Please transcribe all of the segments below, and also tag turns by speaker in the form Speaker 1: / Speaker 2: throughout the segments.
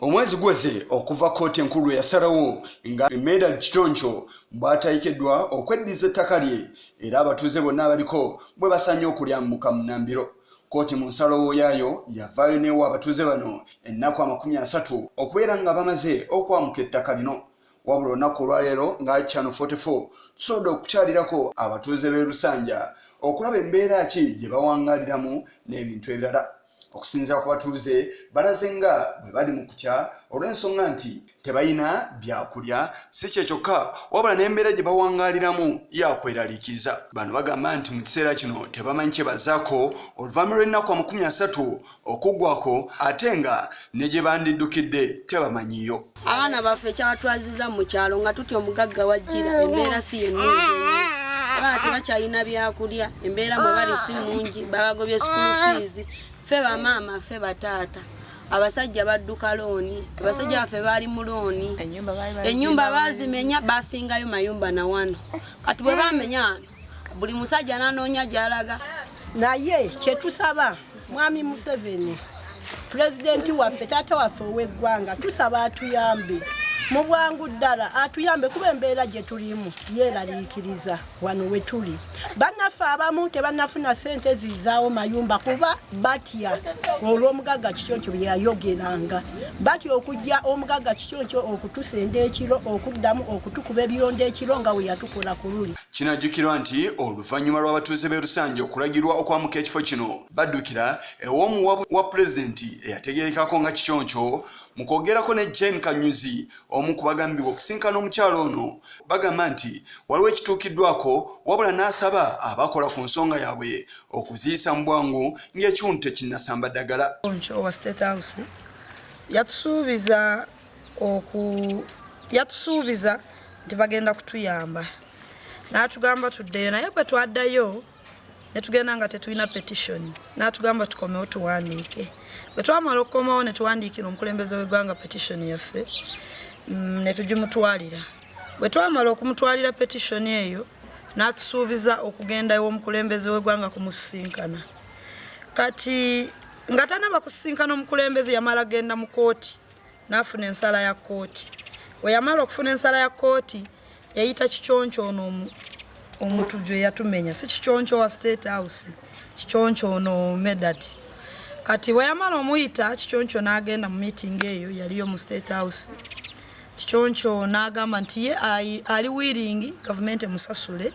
Speaker 1: Omwezi gweze okuva kooti enkulu yasalawo nga Medard Kitoncho bw'atayikiddwa okweddiza ettaka lye era abatuuze bonna abaliko bwe basanye okulyambuka mu Nambiro. Kooti mu nsalawo yaayo yavaayo n'ewa abatuuze bano ennaku 30 okubeera nga bamaze okwamuka ettaka lino. Wabula olunaku olwaleero nga Channel 44 tusobodde okukyalirako abatuuze b'e Lusanja okulaba embeera ki gye bawangaaliramu n'ebintu ebirala. Okusinziira ku batuuze balaze nga bwe bali mu kutya olw'ensonga nti tebalina byakulya si kye kyokka wabula n'embeera gye bawangaaliramu yakweraliikiriza. Bano bagamba nti mu kiseera kino tebamanyi kye bazzaako oluvannyuma lw'ennaku 30 okuggwako ate nga ne gye bandiddukidde tebamanyiyo.
Speaker 2: Abaana baffe kyabatwaziza mu kyalo nga tutya omugagga wajjira embeera si yennungi. Abaana tebakyalina byakulya embeera mwe bali si nnungi babagobye school fees. Fe bamaama fe bataata abasajja badduka looni abasajja baffe baali mu looni ennyumba bazimenya basingayo mayumba na wano kati bwe bamenya buli musajja nanoonya gy'alaga.
Speaker 3: Naye kyetusaba mwami Museveni pulezidenti waffe taata waffe ow'eggwanga tusaba atuyambe mu bwangu ddala atuyambe kuba embeera gye tulimu yeeraliikiriza wano we tuli. Bannaffe abamu tebannafuna ssente zizaawo mayumba kuba batya olw'omugagga Kitoncho bye yayogeranga. Batya okujja omugagga Kitoncho okutusenda ekiro okuddamu okutukuba ebironda ekiro nga we yatukola ku luli.
Speaker 1: Kinajjukirwa nti oluvannyuma lw'abatuuze b'e Lusanja okulagirwa okwamuka ekifo kino baddukira ew'omuwabu wa pulezidenti eyategerekako nga Kitoncho. Mu kwogerako ne Jane Kanyuzi omu ku bagambibwa okusinkana omukyalo ono bagamba nti waliwo ekituukiddwako wabula n'asaba abakola ku nsonga yaabwe okuziisa mu bwangu ng'ekiwundu tekinnasamba ddagala.
Speaker 4: Kitoncho wa State House yatusuubiza nti bagenda kutuyamba n'atugamba tuddeyo naye bwe twaddayo ne tugenda nga tetulina petition n'atugamba tukomewo tuwandiike. Bwe twamala okukomawo ne tuwandiikira omukulembeze w'eggwanga petition yaffe ne tugimutwalira. Bwe twamala okumutwalira petition eyo n'atusuubiza okugenda ew'omukulembeze w'eggwanga kumusisinkana. Kati nga tanaba kusisinkana omukulembeze yamala genda mu kooti n'afuna ensala ya kooti. Bwe yamala okufuna ensala ya kooti yayita Kitoncho ono omuntu gye yatumenya si Kitoncho wa State House Kitoncho ono Medard. Kati bwe yamala omuyita Kitoncho n'agenda mu meeting eyo yaliyo mu State House. Kitoncho n'agamba nti ye ali willing government emusasule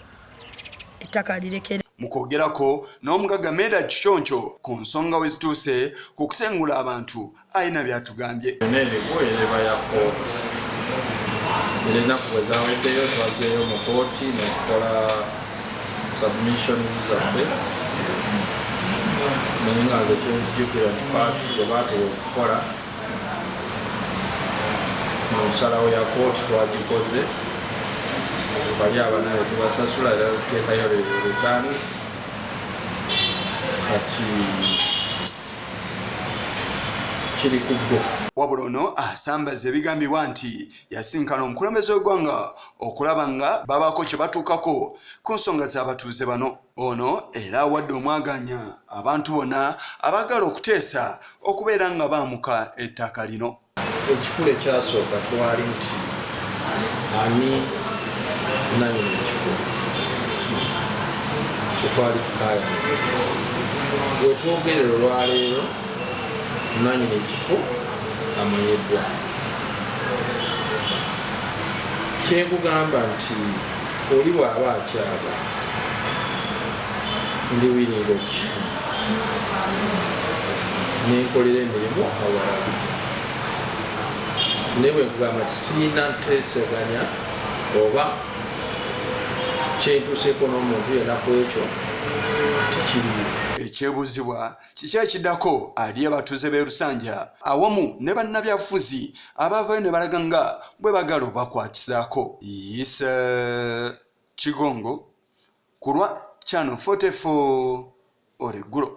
Speaker 4: ettaka lirekere.
Speaker 1: Mu kwogerako n'omugagga Medard Kitoncho ku nsonga we zituuse ku kusengula abantu alina byatugambye.
Speaker 5: Elena kuweza wedeyo twazeyo mu kooti n'okukola submissions zaffe nenga nze kyenzijukira nti paati gye baatuwa okukola mu nsalawo ya kooti twagikoze bali abanabe tubasasula era tuteekayo returns kati kiri ku ggo.
Speaker 1: Wabula ono asambaza ebigambibwa nti yasinkana omukulembeze w'eggwanga okulaba nga babaako kye batuukako ku nsonga z'abatuuze bano. Ono era awadde omwaganya abantu bonna abaagala okuteesa okubeera nga baamuka ettaka lino.
Speaker 5: Ekikulu ekyasooka twali nti ani nannyini ekifo kye twali tukaayana. Bwe twogerera olwaleero nannyini ekifo amanyiddwa. Kyekugamba nti oli bw'aba akyaba ndi wiringa okukituma nenkolera emirimu awalala naye bwe nkugamba nti sirina nteeseganya oba kyentuuseeko n'omuntu yenna ku ekyo tikiriyo.
Speaker 1: Ekyebuuzibwa kiki ekiddako ali abatuuze b'e Lusanja awamu ne bannabyabufuzi abaavayo ne balaga nga bwe bagala obakwatizaako. Isa Kigongo ku lwa Channel 44 Oleggulo.